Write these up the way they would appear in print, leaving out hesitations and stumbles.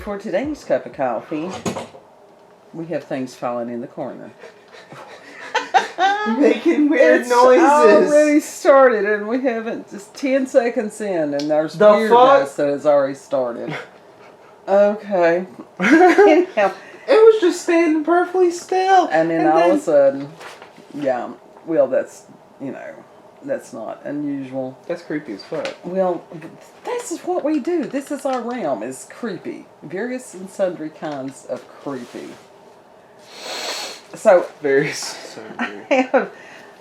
for today's cup of coffee, we have things falling in the corner. Making weird noises. It's already started, and we haven't, just 10 seconds in, and there's weirdness that has already started. Okay. Anyhow, it was just standing perfectly still. And then all of a sudden, yeah, well, that's, that's not unusual. That's creepy as fuck. Well, this is what we do. This is our realm, is creepy. Various and sundry kinds of creepy. So, very sundry. I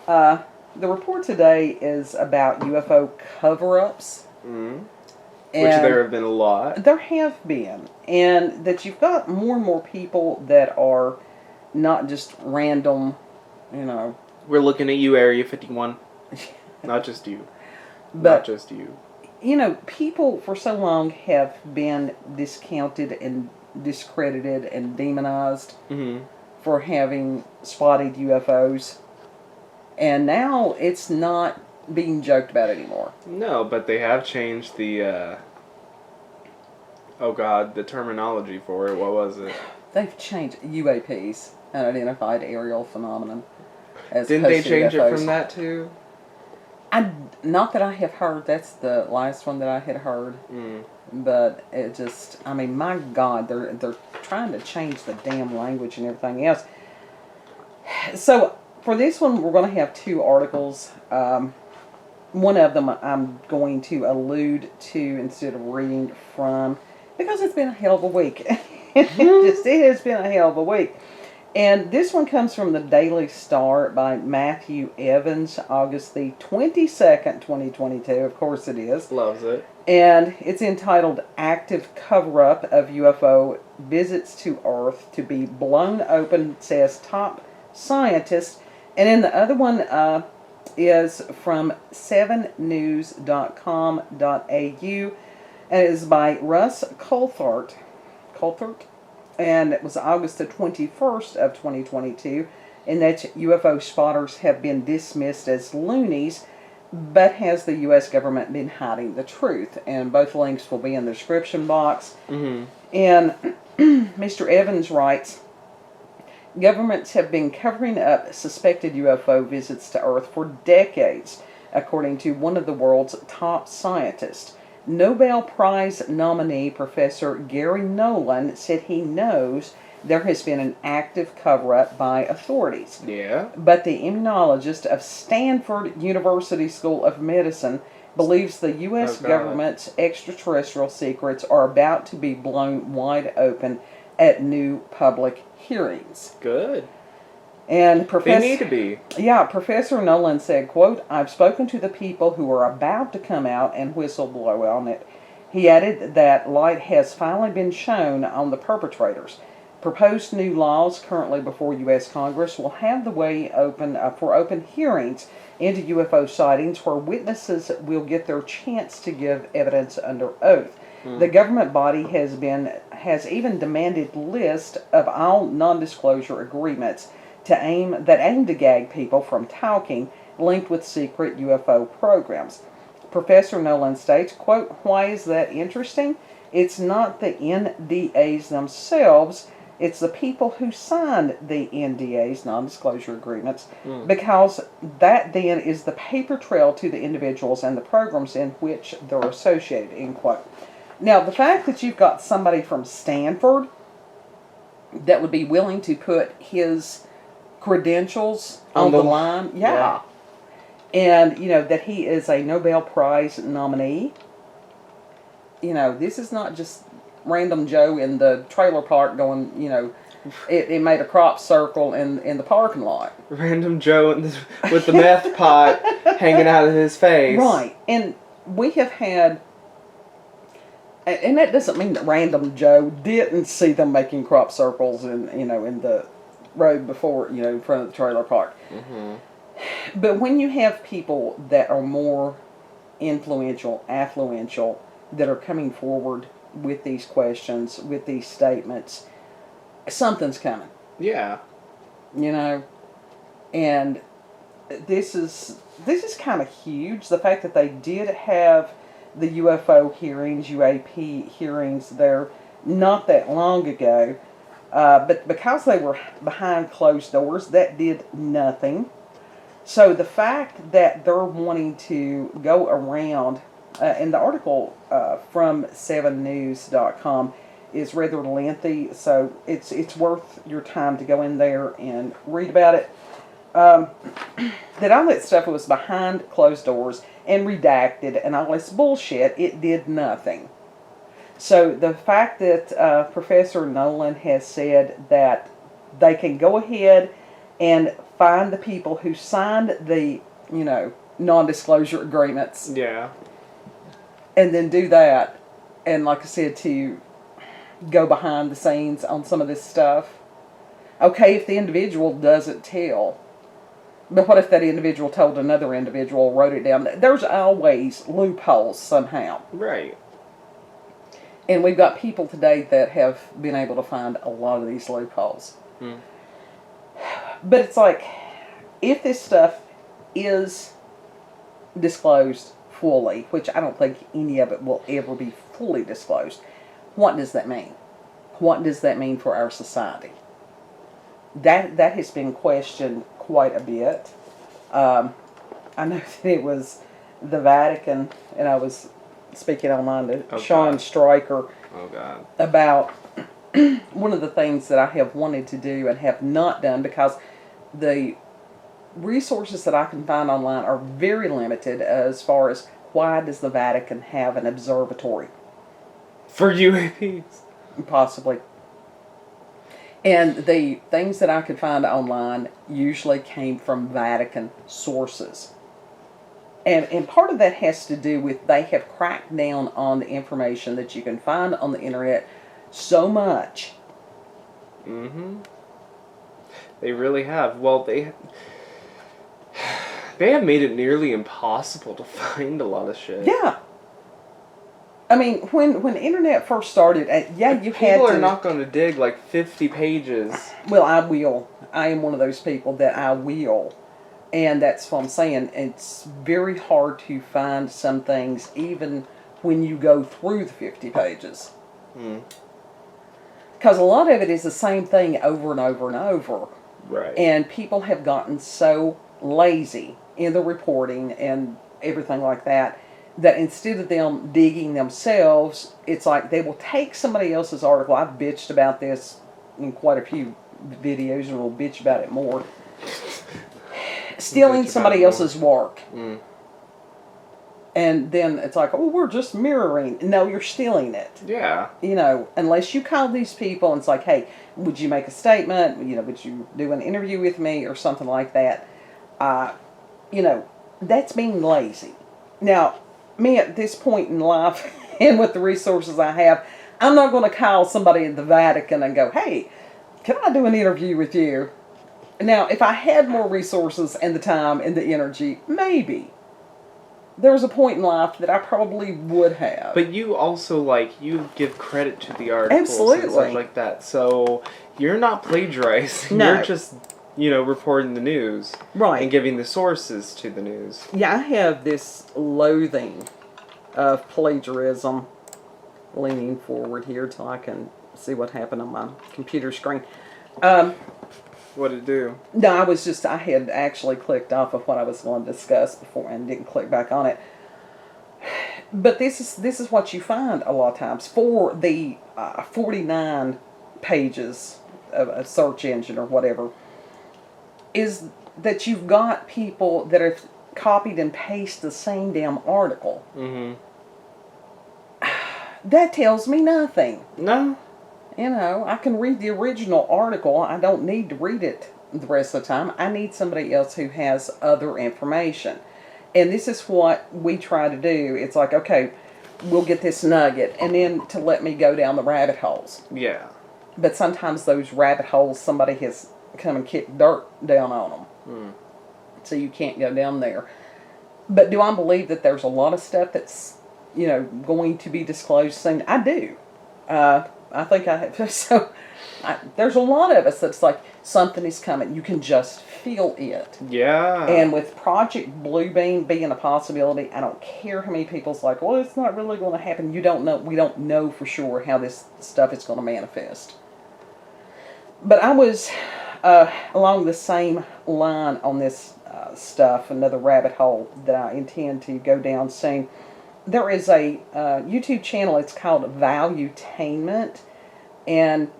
have, the report today is about UFO cover-ups. Mm-hmm. Which there have been a lot. There have been. And that you've got more and more people that are not just random, We're looking at you, Area 51. Not just you. But, not just you. People for so long have been discounted and discredited and demonized for having spotted UFOs. And now it's not being joked about anymore. No, but they have changed the, the terminology for it. What was it? They've changed UAPs, unidentified aerial phenomenon. Didn't they change it from that too? Not that I have heard. That's the last one that I had heard. But it just, my God, they're trying to change the damn language and everything else. So, for this one, we're going to have two articles. One of them I'm going to allude to instead of reading from, because it's been a hell of a week. It has been a hell of a week. And this one comes from the Daily Star by Matthew Evans, August the 22nd, 2022. Of course it is. Loves it. And it's entitled Active Cover-Up of UFO Visits to Earth to be Blown Open, says top scientist. And then the other one is from 7news.com.au, and it is by Russ Coulthart, and it was August the 21st of 2022, and that UFO spotters have been dismissed as loonies, but has the U.S. government been hiding the truth? And both links will be in the description box. And Mr. Evans writes, governments have been covering up suspected UFO visits to Earth for decades, according to one of the world's top scientists. Nobel Prize nominee Professor Gary Nolan said he knows there has been an active cover-up by authorities. Yeah. But the immunologist of Stanford University School of Medicine believes the U.S. government's extraterrestrial secrets are about to be blown wide open at new public hearings. Good. And they need to be. Yeah, Professor Nolan said, quote, I've spoken to the people who are about to come out and whistleblow on it. He added that light has finally been shown on the perpetrators. Proposed new laws currently before U.S. Congress will have the way open for open hearings into UFO sightings where witnesses will get their chance to give evidence under oath. The government body has even demanded list of all non-disclosure agreements that aim to gag people from talking linked with secret UFO programs. Professor Nolan states, quote, why is that interesting? It's not the NDAs themselves, it's the people who signed the NDAs, non-disclosure agreements, because that then is the paper trail to the individuals and the programs in which they're associated, end quote. Now, the fact that you've got somebody from Stanford that would be willing to put his credentials on the line, yeah. And, that he is a Nobel Prize nominee, this is not just random Joe in the trailer park going, it made a crop circle in the parking lot. Random Joe with the meth pot hanging out of his face. Right. And we have had, and that doesn't mean that random Joe didn't see them making crop circles in the road before, in front of the trailer park. But when you have people that are more influential, affluential, that are coming forward with these questions, with these statements, something's coming. Yeah. And this is kind of huge. The fact that they did have the UFO hearings, UAP hearings there not that long ago. But because they were behind closed doors, that did nothing. So the fact that they're wanting to go around, and the article from 7news.com is rather lengthy, so it's worth your time to go in there and read about it. That all that stuff was behind closed doors and redacted and all this bullshit, it did nothing. So the fact that Professor Nolan has said that they can go ahead and find the people who signed the, non-disclosure agreements. Yeah. And then do that. And like I said, to go behind the scenes on some of this stuff. Okay, if the individual doesn't tell. But what if that individual told another individual, wrote it down? There's always loopholes somehow. Right. And we've got people today that have been able to find a lot of these loopholes. But it's like, if this stuff is disclosed fully, which I don't think any of it will ever be fully disclosed, what does that mean? What does that mean for our society? That has been questioned quite a bit. I know that it was the Vatican, and I was speaking online to Sean Stryker about one of the things that I have wanted to do and have not done, because the resources that I can find online are very limited as far as why does the Vatican have an observatory? For UAPs. Possibly. And the things that I could find online usually came from Vatican sources. And part of that has to do with they have cracked down on the information that you can find on the internet so much. Mm-hmm. They really have. Well, they have made it nearly impossible to find a lot of shit. Yeah. I mean, when the internet first started, you had to... People are not going to dig like 50 pages. Well, I will. I am one of those people that I will. And that's what I'm saying. It's very hard to find some things even when you go through the 50 pages. Because a lot of it is the same thing over and over and over. Right. And people have gotten so lazy in the reporting and everything like that, that instead of them digging themselves, it's like they will take somebody else's article. I've bitched about this in quite a few videos, and we'll bitch about it more. Stealing somebody else's work. And then it's like, oh, we're just mirroring. No, you're stealing it. Yeah. Unless you call these people and it's like, hey, would you make a statement? Would you do an interview with me or something like that? That's being lazy. Now, me at this point in life and with the resources I have, I'm not going to call somebody at the Vatican and go, hey, can I do an interview with you? Now, if I had more resources and the time and the energy, maybe. There was a point in life that I probably would have. But you also, you give credit to the articles Absolutely. and stuff like that. So, you're not plagiarizing. No. You're just, reporting the news. Right. And giving the sources to the news. Yeah, I have this loathing of plagiarism. Leaning forward here till I can see what happened on my computer screen. What did it do? No, I had actually clicked off of what I was going to discuss before and didn't click back on it. But this is what you find a lot of times for the 49 pages of a search engine or whatever, is that you've got people that have copied and pasted the same damn article. Mm-hmm. That tells me nothing. No. I can read the original article. I don't need to read it the rest of the time. I need somebody else who has other information. And this is what we try to do. It's like, okay, we'll get this nugget, and then to let me go down the rabbit holes. Yeah. But sometimes those rabbit holes, somebody has come and kicked dirt down on them. So you can't go down there. But do I believe that there's a lot of stuff that's, going to be disclosed soon? I do. I think I have. So there's a lot of us that's like, something is coming. You can just feel it. Yeah. And with Project Bluebeam being a possibility, I don't care how many people's like, well, it's not really going to happen. You don't know. We don't know for sure how this stuff is going to manifest. But I was along the same line on this stuff, another rabbit hole that I intend to go down soon. There is a YouTube channel, it's called Valuetainment, and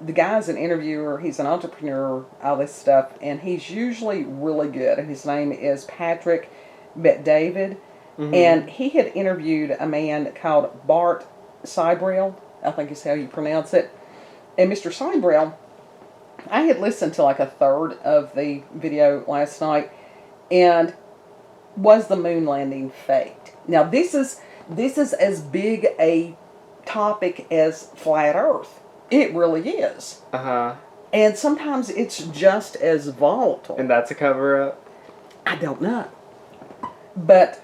the guy's an interviewer, he's an entrepreneur, all this stuff, and he's usually really good, and his name is Patrick Bet-David, and he had interviewed a man called Bart Sibrel, I think is how you pronounce it, and Mr. Sibrel, I had listened to like a third of the video last night, and was the moon landing faked? Now this is as big a topic as flat Earth. It really is. And sometimes it's just as volatile. And that's a cover-up? I don't know. But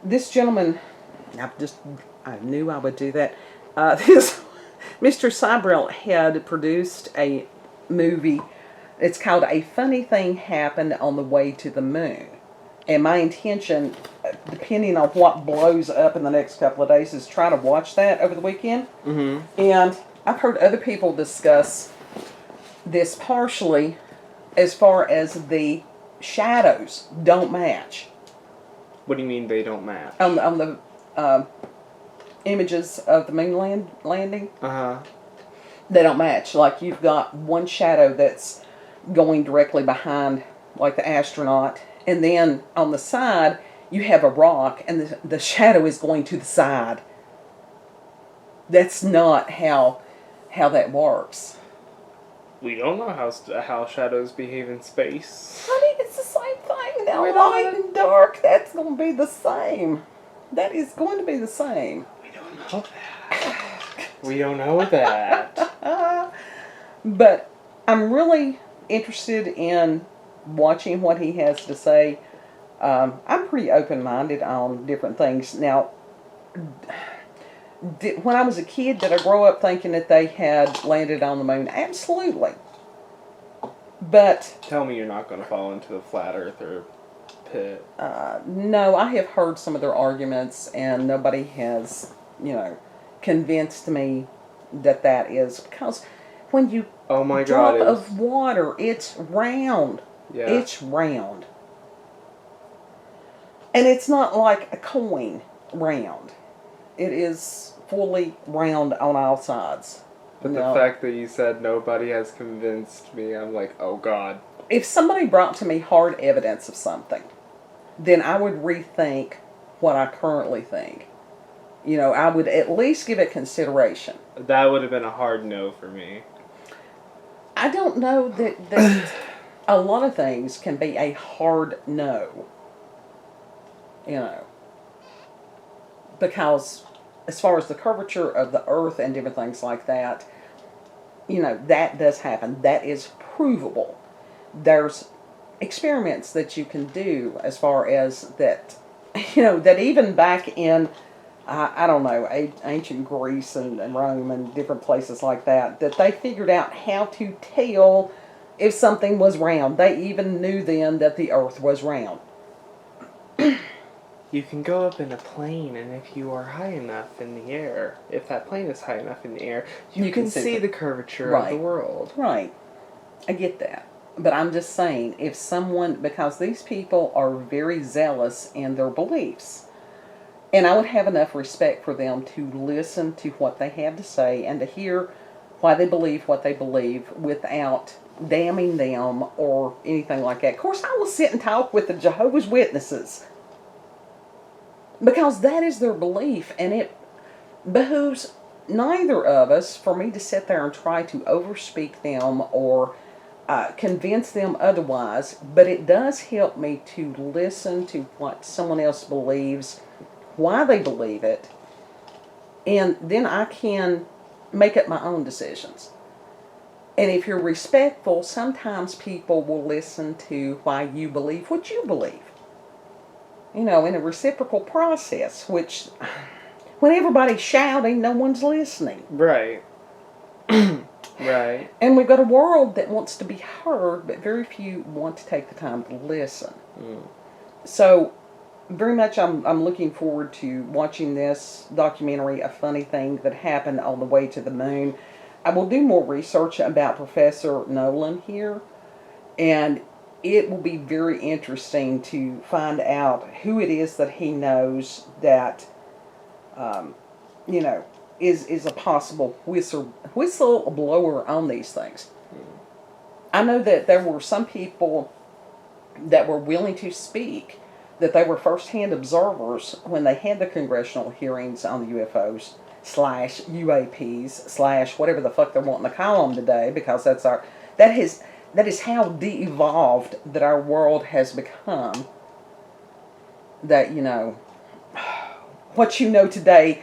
this gentleman, I knew I would do that. This Mr. Sibrel had produced a movie. It's called A Funny Thing Happened on the Way to the Moon. And my intention, depending on what blows up in the next couple of days, is try to watch that over the weekend. And I've heard other people discuss this partially as far as the shadows don't match. What do you mean they don't match? On the images of the moon landing. They don't match. Like, you've got one shadow that's going directly behind, like, the astronaut. And then on the side, you have a rock, and the shadow is going to the side. That's not how that works. We don't know how shadows behave in space. Honey, it's the same thing. Now, light and dark, that's going to be the same. That is going to be the same. We don't know that. We don't know that. But I'm really interested in watching what he has to say. I'm pretty open-minded on different things. Now, when I was a kid, did I grow up thinking that they had landed on the moon? Absolutely. But tell me you're not going to fall into the flat earther pit. No, I have heard some of their arguments, and nobody has, convinced me that is, because when you drop of water, it's round. Yeah. It's round. And it's not like a coin round. It is fully round on all sides. But the fact that you said nobody has convinced me, I'm like, oh God. If somebody brought to me hard evidence of something, then I would rethink what I currently think. I would at least give it consideration. That would have been a hard no for me. I don't know that a lot of things can be a hard no. Because as far as the curvature of the earth and different things like that, that does happen. That is provable. There's experiments that you can do as far as that, that even back in, I don't know, ancient Greece and Rome and different places like that they figured out how to tell if something was round. They even knew then that the earth was round. You can go up in a plane, and if you are high enough in the air, if that plane is high enough in the air, you can see the curvature of the world. Right. I get that. But I'm just saying, if someone, because these people are very zealous in their beliefs, and I would have enough respect for them to listen to what they have to say and to hear why they believe what they believe without damning them or anything like that. Of course, I will sit and talk with the Jehovah's Witnesses, because that is their belief, and it behooves neither of us for me to sit there and try to overspeak them or convince them otherwise, but it does help me to listen to what someone else believes, why they believe it, and then I can make up my own decisions. And if you're respectful, sometimes people will listen to why you believe what you believe. In a reciprocal process, which when everybody's shouting, no one's listening. Right. Right. And we've got a world that wants to be heard, but very few want to take the time to listen. So, very much I'm looking forward to watching this documentary, A Funny Thing That Happened on the Way to the Moon. I will do more research about Professor Nolan here, and it will be very interesting to find out who it is that he knows that, is a possible whistleblower on these things. I know that there were some people that were willing to speak, that they were first-hand observers when they had the congressional hearings on the UFOs / UAPs / whatever the fuck they're wanting to call them today, because that is how de-evolved that our world has become. That, what you know today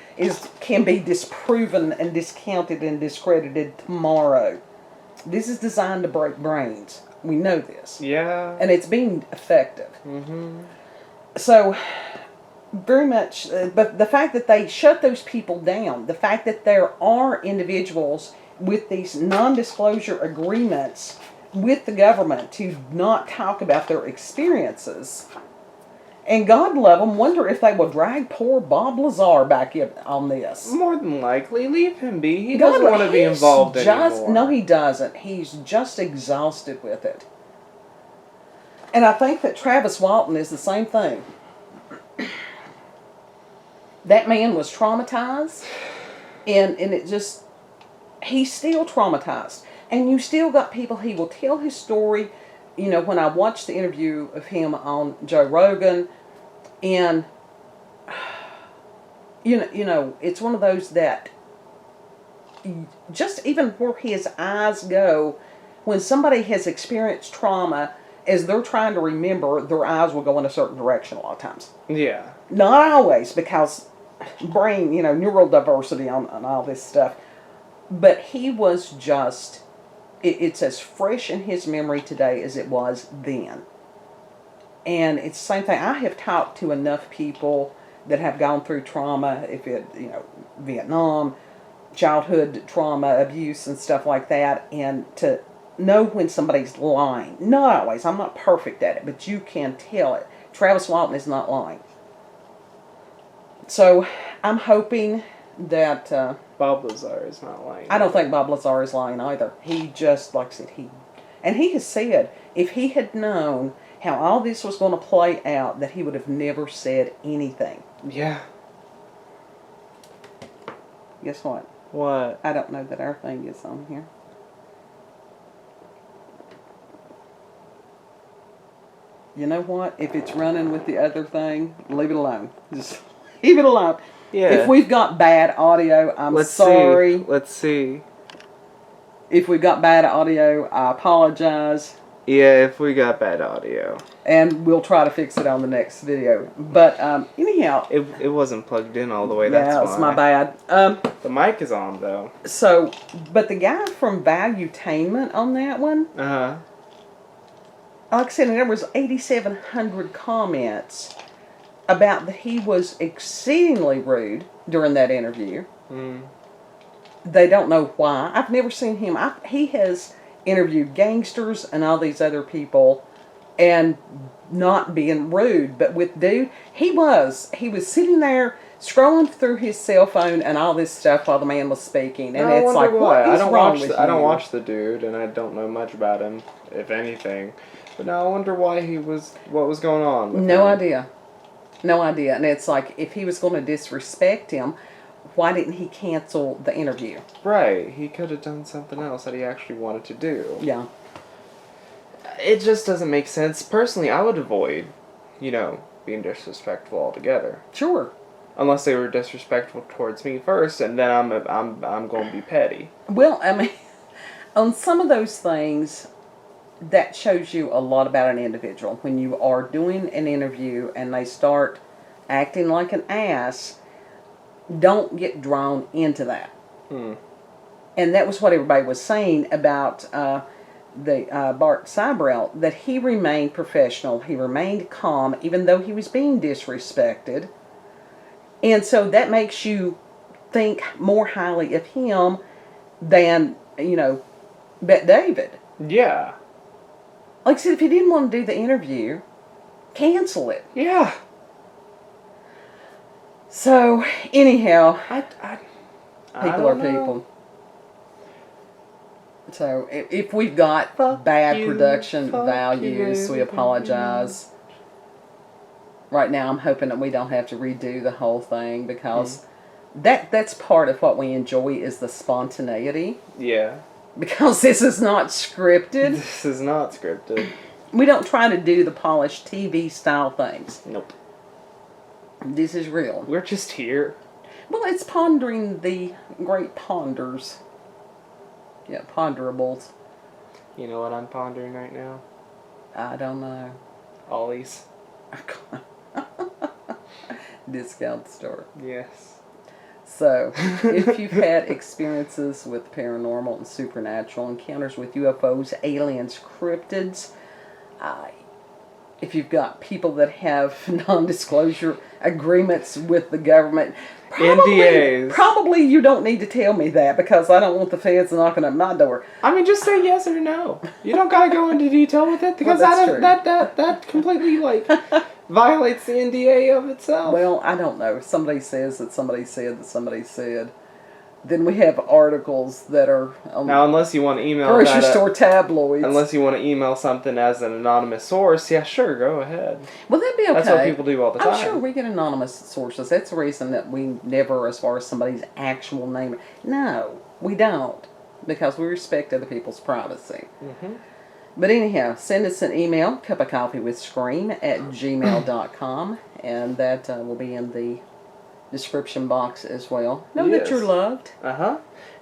can be disproven and discounted and discredited tomorrow. This is designed to break brains. We know this. Yeah. And it's being effective. Mm-hmm. So, very much, but the fact that they shut those people down, the fact that there are individuals with these non-disclosure agreements with the government to not talk about their experiences, and God love them, wonder if they will drag poor Bob Lazar back in on this. More than likely, leave him be. He doesn't want to be involved anymore. No, he doesn't. He's just exhausted with it. And I think that Travis Walton is the same thing. That man was traumatized, and it just, he's still traumatized. And you still got people, he will tell his story. When I watched the interview of him on Joe Rogan, and, it's one of those that, just even where his eyes go, when somebody has experienced trauma, as they're trying to remember, their eyes will go in a certain direction a lot of times. Yeah. Not always, because brain, neural diversity on all this stuff. But he was just, it's as fresh in his memory today as it was then. And it's the same thing. I have talked to enough people that have gone through trauma, if it, Vietnam, childhood trauma, abuse and stuff like that, and to know when somebody's lying. Not always. I'm not perfect at it, but you can tell it. Travis Walton is not lying. So, I'm hoping that... Bob Lazar is not lying. I don't think Bob Lazar is lying either. He just, like I said, he has said, if he had known how all this was going to play out, that he would have never said anything. Yeah. Guess what? What? I don't know that our thing is on here. You know what? If it's running with the other thing, leave it alone. Just leave it alone. Yeah. If we've got bad audio, I'm sorry. Let's see. If we've got bad audio, I apologize. Yeah, if we got bad audio. And we'll try to fix it on the next video. But anyhow. It wasn't plugged in all the way, that's why. Yeah, it's my bad. The mic is on, though. So, but the guy from Valuetainment on that one. Uh-huh. Like I said, there was 8,700 comments about that he was exceedingly rude during that interview. They don't know why. I've never seen him. He has interviewed gangsters and all these other people and not being rude. But with dude, he was sitting there scrolling through his cell phone and all this stuff while the man was speaking. And it's like, what is wrong with you? I don't watch the dude, and I don't know much about him, if anything. But now I wonder what was going on with No him. idea. No idea. And it's like, if he was going to disrespect him, why didn't he cancel the interview? Right. He could have done something else that he actually wanted to do. Yeah. It just doesn't make sense. Personally, I would avoid, being disrespectful altogether. Sure. Unless they were disrespectful towards me first, and then I'm going to be petty. Well, I mean, on some of those things, that shows you a lot about an individual. When you are doing an interview and they start acting like an ass, don't get drawn into that. And that was what everybody was saying about Bart Sibrel, that he remained professional, he remained calm, even though he was being disrespected. And so that makes you think more highly of him than Bet David. Yeah. Like I said, if he didn't want to do the interview, cancel it. Yeah. So, anyhow, I people are don't know. people. So, if we've got Fuck bad you, production fuck values, you. we apologize. Right now, I'm hoping that we don't have to redo the whole thing because that's part of what we enjoy is the spontaneity. Yeah. Because this is not scripted. This is not scripted. We don't try to do the polished TV style things. Nope. This is real. We're just here. Well, it's pondering the great ponders. Yeah, ponderables. You know what I'm pondering right now? I don't know. Ollies. Discount store. Yes. So, if you've had experiences with paranormal and supernatural encounters with UFOs, aliens, cryptids, if you've got people that have non-disclosure agreements with the government, NDAs. Probably you don't need to tell me that because I don't want the feds knocking at my door. I mean, just say yes or no. You don't gotta go into detail with it because that completely violates the NDA of itself. Well, I don't know. If somebody says that somebody said that somebody said, then we have articles that are now, unless you want to email grocery store tabloids. Unless you want to email something as an anonymous source, yeah, sure, go ahead. Well, that'd be okay. That's what people do all the time. I'm sure we get anonymous sources. That's the reason that we never, as far as somebody's actual name. No, we don't, because we respect other people's privacy. Mm-hmm. But anyhow, send us an email, cupofcoffeewithscream@gmail.com, and that will be in the description box as well. Know that you're loved.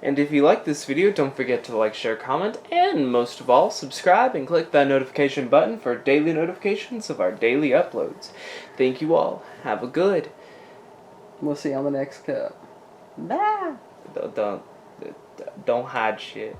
And if you like this video, don't forget to like, share, comment, and most of all, subscribe and click that notification button for daily notifications of our daily uploads. Thank you all. Have a good. We'll see you on the next cup. Bye. Don't hide shit.